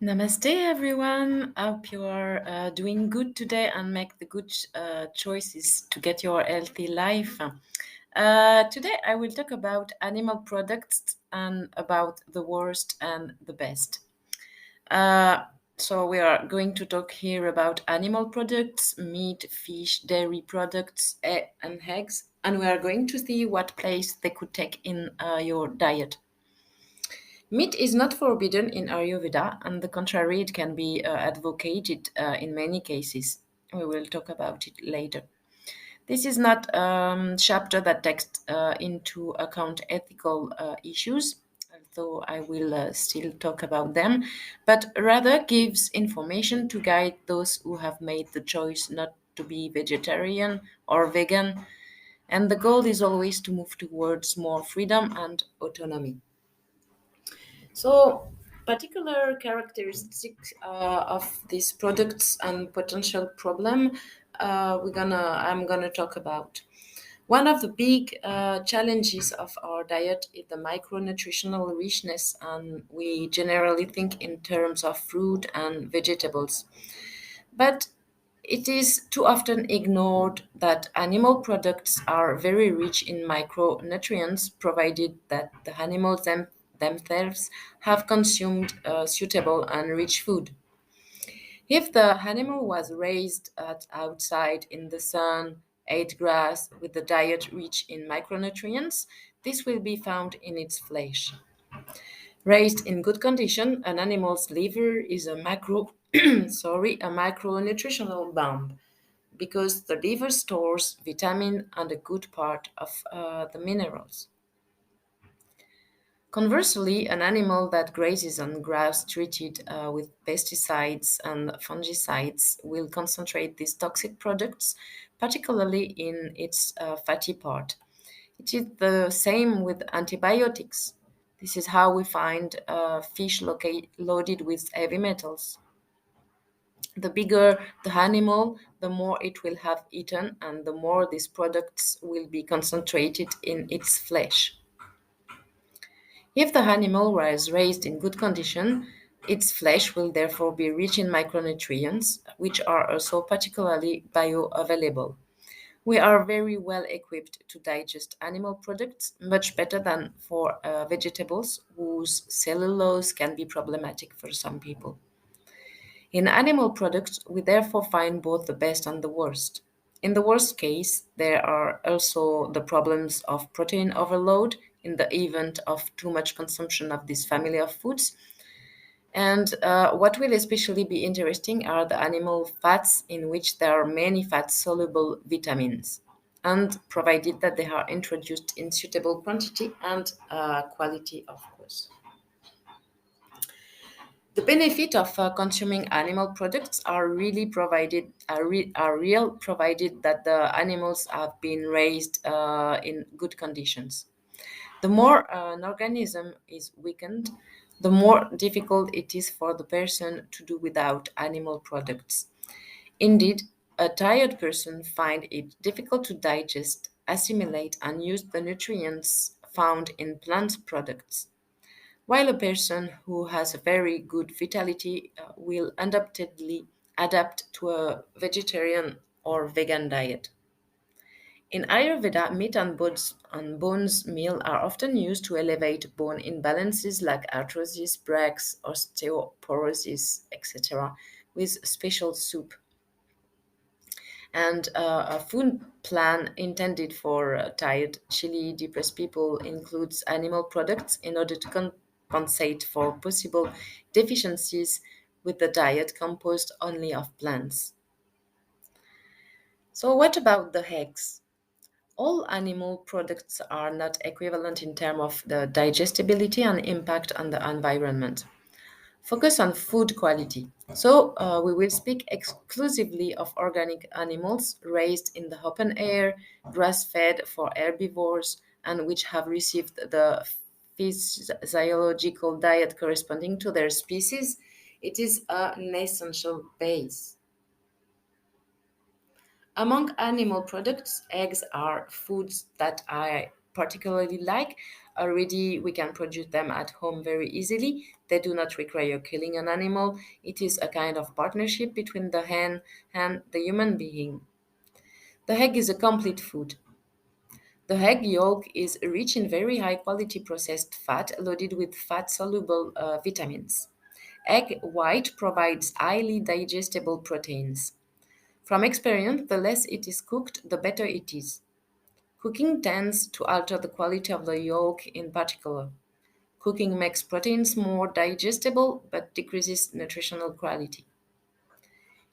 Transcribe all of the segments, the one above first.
Namaste, everyone. I hope you are doing good today and make the good choices to get your healthy life. Today, I will talk about animal products and about the worst and the best. Uh, so, we are going to talk here about animal products, meat, fish, dairy products, and eggs, and we are going to see what place they could take in your diet. Meat is not forbidden in Ayurveda, and the contrary, it can be advocated in many cases. We will talk about it later. This is not a chapter that takes into account ethical issues, although I will still talk about them, but rather gives information to guide those who have made the choice not to be vegetarian or vegan. And the goal is always to move towards more freedom and autonomy. So, particular characteristics of these products and potential problem I'm gonna talk about. One of the big challenges of our diet is the micronutritional richness, and we generally think in terms of fruit and vegetables. But it is too often ignored that animal products are very rich in micronutrients, provided that the animals themselves have consumed suitable and rich food. If the animal was raised outside in the sun, ate grass with a diet rich in micronutrients, this will be found in its flesh. Raised in good condition, an animal's liver is a a macronutritional bomb because the liver stores vitamin and a good part of the minerals. Conversely, an animal that grazes on grass treated with pesticides and fungicides will concentrate these toxic products, particularly in its fatty part. It is the same with antibiotics. This is how we find fish loaded with heavy metals. The bigger the animal, the more it will have eaten, and the more these products will be concentrated in its flesh. If the animal was raised in good condition, its flesh will therefore be rich in micronutrients, which are also particularly bioavailable. We are very well equipped to digest animal products, much better than for vegetables, whose cellulose can be problematic for some people. In animal products, we therefore find both the best and the worst. In the worst case, there are also the problems of protein overload in the event of too much consumption of this family of foods. And what will especially be interesting are the animal fats, in which there are many fat soluble vitamins, and provided that they are introduced in suitable quantity and quality, of course. The benefit of consuming animal products are real, provided that the animals have been raised in good conditions. The more an organism is weakened, the more difficult it is for the person to do without animal products. Indeed, a tired person finds it difficult to digest, assimilate, and use the nutrients found in plant products, while a person who has a very good vitality will undoubtedly adapt to a vegetarian or vegan diet. In Ayurveda, meat and bones meal are often used to elevate bone imbalances like arthrosis, breaks, osteoporosis, etc., with special soup. And a food plan intended for tired, chilly, depressed people includes animal products in order to compensate for possible deficiencies with the diet composed only of plants. So, what about the eggs? All animal products are not equivalent in terms of the digestibility and impact on the environment. Focus on food quality. So, we will speak exclusively of organic animals raised in the open air, grass fed for herbivores, and which have received the physiological diet corresponding to their species. It is an essential base. Among animal products, eggs are foods that are particularly like. Already, we can produce them at home very easily. They do not require killing an animal. It is a kind of partnership between the hen and the human being. The egg is a complete food. The egg yolk is rich in very high quality processed fat loaded with fat soluble vitamins. Egg white provides highly digestible proteins. From experience, the less it is cooked, the better it is. Cooking tends to alter the quality of the yolk in particular. Cooking makes proteins more digestible but decreases nutritional quality.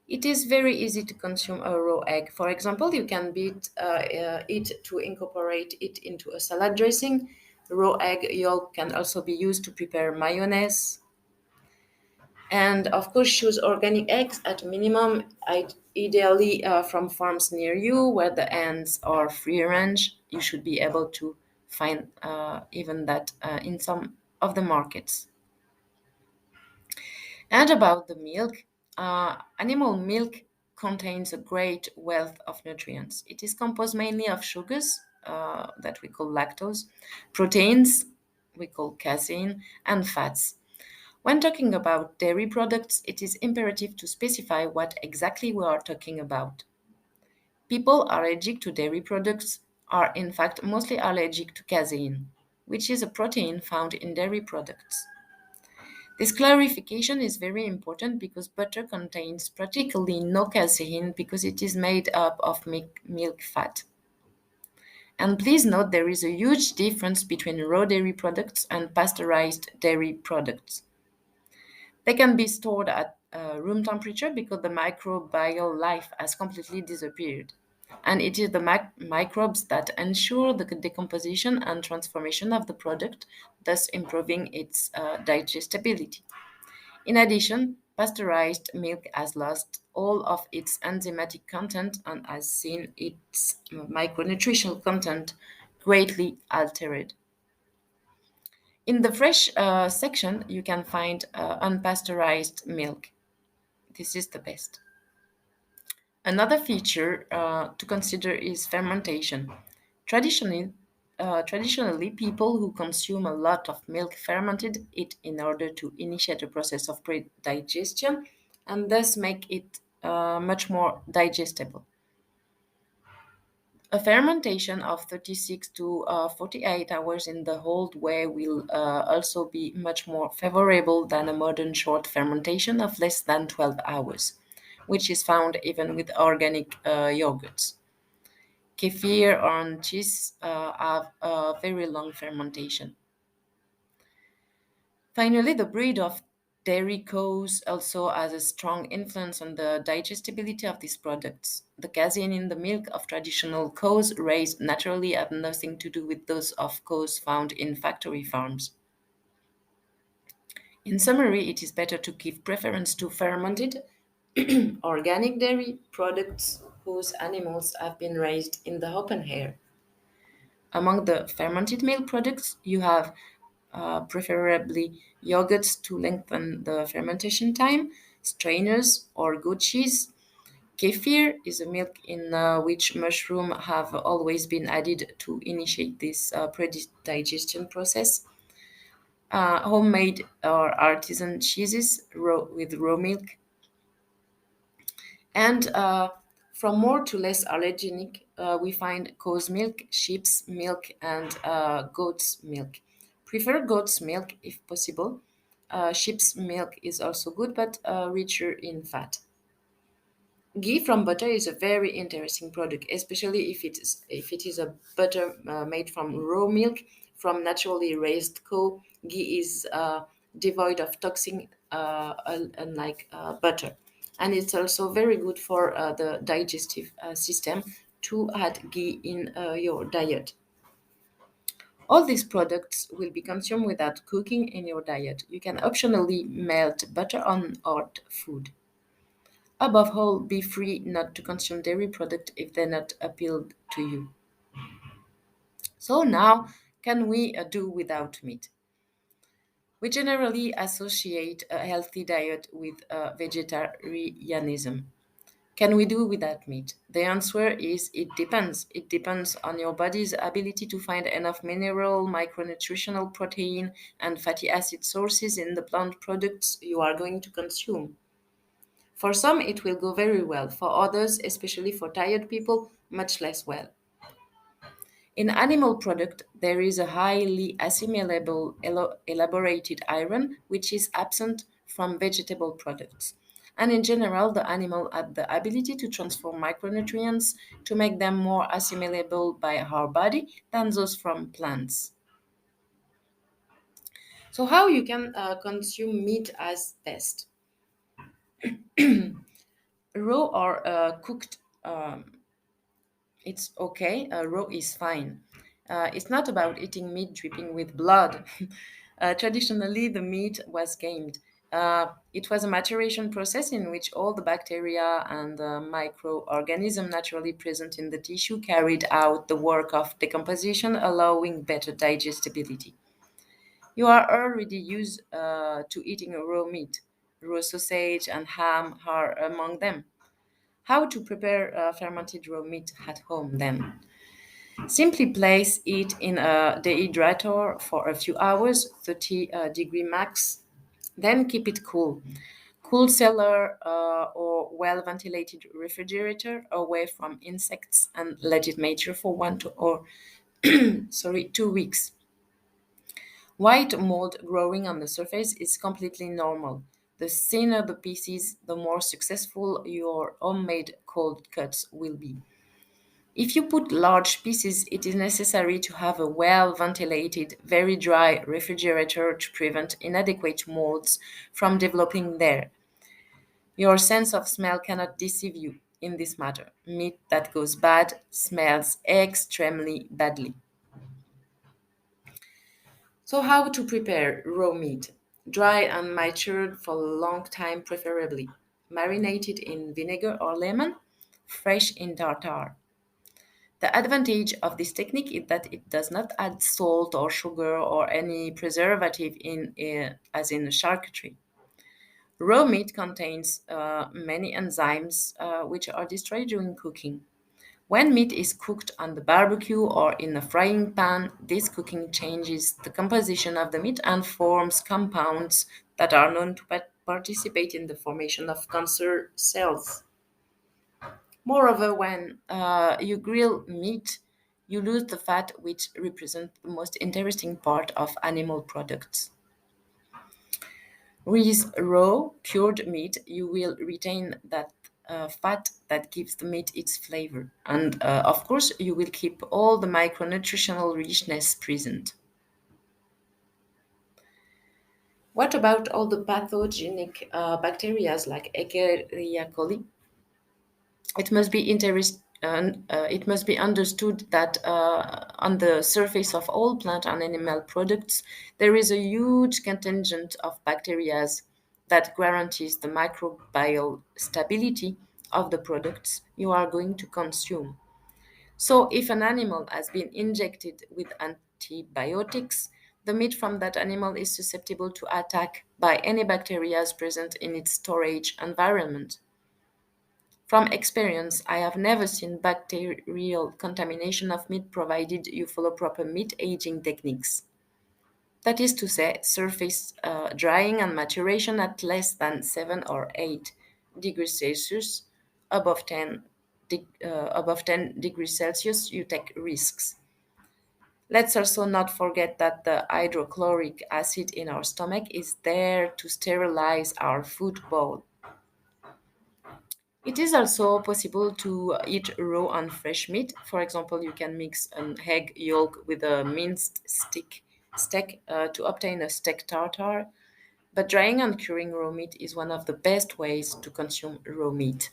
It is very easy to consume a raw egg. For example, you can it to incorporate it into a salad dressing. Raw egg yolk can also be used to prepare mayonnaise. And of course, choose organic eggs at minimum, ideally from farms near you where the hens are free range. You should be able to find even that in some of the markets. And about the milk, animal milk contains a great wealth of nutrients. It is composed mainly of sugars that we call lactose, proteins we call casein, and fats. When talking about dairy products, it is imperative to specify what exactly we are talking about. People allergic to dairy products are in fact mostly allergic to casein, which is a protein found in dairy products. This clarification is very important because butter contains practically no casein because it is made up of milk fat. And please note there is a huge difference between raw dairy products and pasteurized dairy products. They can be stored at room temperature because the microbial life has completely disappeared. And it is the microbes that ensure the decomposition and transformation of the product, thus improving its digestibility. In addition, pasteurized milk has lost all of its enzymatic content and has seen its micronutritional content greatly altered. In the fresh section, you can find unpasteurized milk. This is the best. Another feature to consider is fermentation. Traditionally, traditionally, people who consume a lot of milk fermented it in order to initiate a process of pre-digestion and thus make it much more digestible. A fermentation of 36 to 48 hours in the old way will also be much more favorable than a modern short fermentation of less than 12 hours, which is found even with organic yogurts. Kefir and cheese have a very long fermentation. Finally, the breed of dairy cows also has a strong influence on the digestibility of these products. The casein in the milk of traditional cows raised naturally have nothing to do with those of cows found in factory farms. In summary, it is better to give preference to fermented organic dairy products whose animals have been raised in the open air. Among the fermented milk products, you have preferably yogurts to lengthen the fermentation time, strainers or goat cheese. Kefir is a milk in which mushroom have always been added to initiate this pre-digestion process. Homemade or artisan cheeses with raw milk. And from more to less allergenic, we find cow's milk, sheep's milk, and goat's milk. Prefer goat's milk if possible. Sheep's milk is also good, but richer in fat. Ghee from butter is a very interesting product, especially if it is a butter made from raw milk from naturally raised cow. Ghee is devoid of toxin, unlike butter, and it's also very good for the digestive system to add ghee in your diet. All these products will be consumed without cooking in your diet. You can optionally melt butter on hot food. Above all, be free not to consume dairy products if they not appeal to you. So now, can we do without meat? We generally associate a healthy diet with vegetarianism. Can we do without meat? The answer is it depends. It depends on your body's ability to find enough mineral, micronutritional protein, and fatty acid sources in the plant products you are going to consume. For some, it will go very well. For others, especially for tired people, much less well. In animal product, there is a highly assimilable elaborated iron which is absent from vegetable products. And in general, the animal had the ability to transform micronutrients to make them more assimilable by our body than those from plants. So, how you can consume meat as best? Raw or cooked, it's okay. Raw is fine. It's not about eating meat dripping with blood. Traditionally, the meat was gamed. It was a maturation process in which all the bacteria and microorganisms naturally present in the tissue carried out the work of decomposition, allowing better digestibility. You are already used to eating raw meat. Raw sausage and ham are among them. How to prepare fermented raw meat at home then? Simply place it in a dehydrator for a few hours, 30 degree max. Then keep it cool. Cool cellar or well ventilated refrigerator away from insects and let it mature for 2 weeks. White mold growing on the surface is completely normal. The thinner the pieces, the more successful your homemade cold cuts will be. If you put large pieces, it is necessary to have a well ventilated, very dry refrigerator to prevent inadequate molds from developing there. Your sense of smell cannot deceive you in this matter. Meat that goes bad smells extremely badly. So, how to prepare raw meat? Dry and matured for a long time, preferably. Marinated in vinegar or lemon, fresh in tartar. The advantage of this technique is that it does not add salt or sugar or any preservative as in charcuterie. Raw meat contains many enzymes which are destroyed during cooking. When meat is cooked on the barbecue or in a frying pan, this cooking changes the composition of the meat and forms compounds that are known to participate in the formation of cancer cells. Moreover, when you grill meat, you lose the fat, which represents the most interesting part of animal products. With raw, cured meat, you will retain that fat that gives the meat its flavor. And of course, you will keep all the micronutritional richness present. What about all the pathogenic bacteria like Escherichia coli? It must be understood that on the surface of all plant and animal products, there is a huge contingent of bacteria that guarantees the microbial stability of the products you are going to consume. So, if an animal has been injected with antibiotics, the meat from that animal is susceptible to attack by any bacteria present in its storage environment. From experience, I have never seen bacterial contamination of meat provided you follow proper meat aging techniques. That is to say, surface drying and maturation at less than 7 or 8 degrees Celsius, above 10 degrees Celsius, you take risks. Let's also not forget that the hydrochloric acid in our stomach is there to sterilize our food bowl. It is also possible to eat raw and fresh meat. For example, you can mix an egg yolk with a minced steak to obtain a steak tartare. But drying and curing raw meat is one of the best ways to consume raw meat.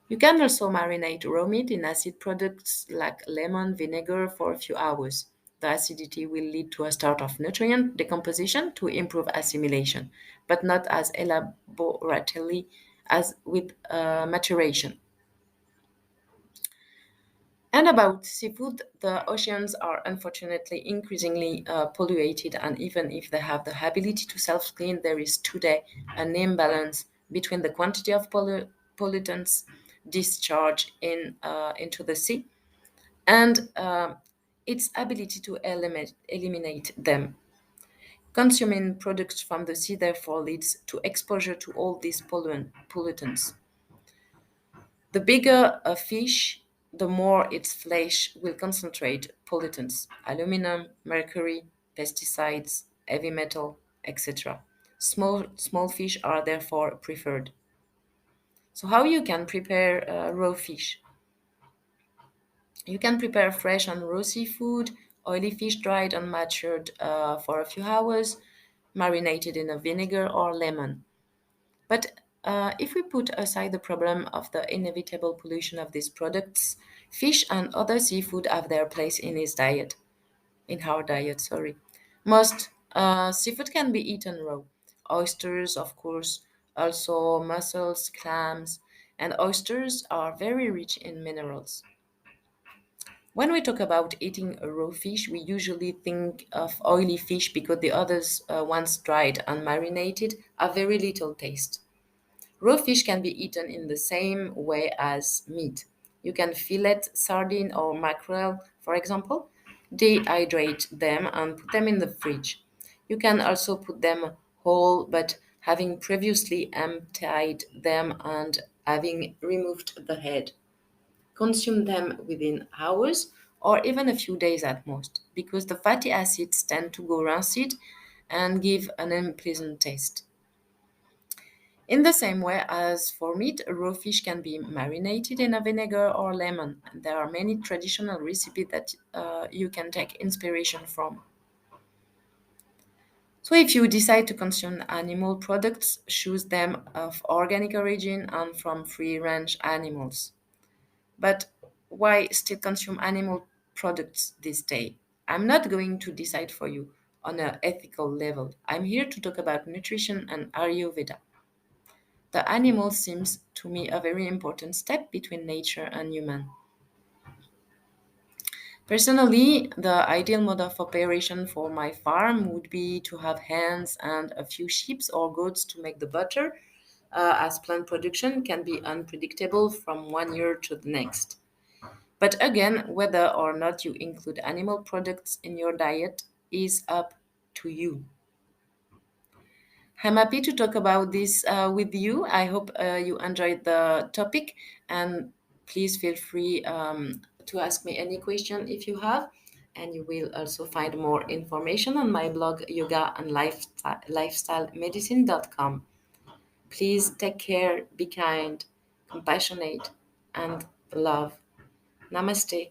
You can also marinate raw meat in acid products like lemon vinegar for a few hours. The acidity will lead to a start of nutrient decomposition to improve assimilation, but not as elaborately as with maturation. And about seafood, the oceans are unfortunately increasingly polluted, and even if they have the ability to self clean, there is today an imbalance between the quantity of pollutants discharge into the sea, and its ability to eliminate them. Consuming products from the sea therefore leads to exposure to all these pollutants. The bigger a fish, the more its flesh will concentrate pollutants: aluminum, mercury, pesticides, heavy metal, etc. Small fish are therefore preferred. So, how you can prepare raw fish? You can prepare fresh and raw seafood, oily fish dried and matured for a few hours, marinated in a vinegar or lemon. But if we put aside the problem of the inevitable pollution of these products, fish and other seafood have their place in his diet, in our diet, sorry. Most seafood can be eaten raw. Oysters, of course, also mussels, clams, and oysters are very rich in minerals. When we talk about eating a raw fish, we usually think of oily fish because the others, once dried and marinated, have very little taste. Raw fish can be eaten in the same way as meat. You can fillet sardine or mackerel, for example, dehydrate them and put them in the fridge. You can also put them whole, but having previously emptied them and having removed the head. Consume them within hours or even a few days at most, because the fatty acids tend to go rancid and give an unpleasant taste. In the same way as for meat, raw fish can be marinated in a vinegar or lemon. There are many traditional recipes that you can take inspiration from. So, if you decide to consume animal products, choose them of organic origin and from free range animals. But why still consume animal products this day? I'm not going to decide for you on an ethical level. I'm here to talk about nutrition and Ayurveda. The animal seems to me a very important step between nature and human. Personally, the ideal mode of operation for my farm would be to have hens and a few sheep or goats to make the butter, as plant production can be unpredictable from one year to the next. But again, whether or not you include animal products in your diet is up to you. I'm happy to talk about this with you. I hope you enjoyed the topic, and please feel free to ask me any question if you have. And you will also find more information on my blog, yoga and lifestylemedicine.com. Please take care, be kind, compassionate, and love. Namaste.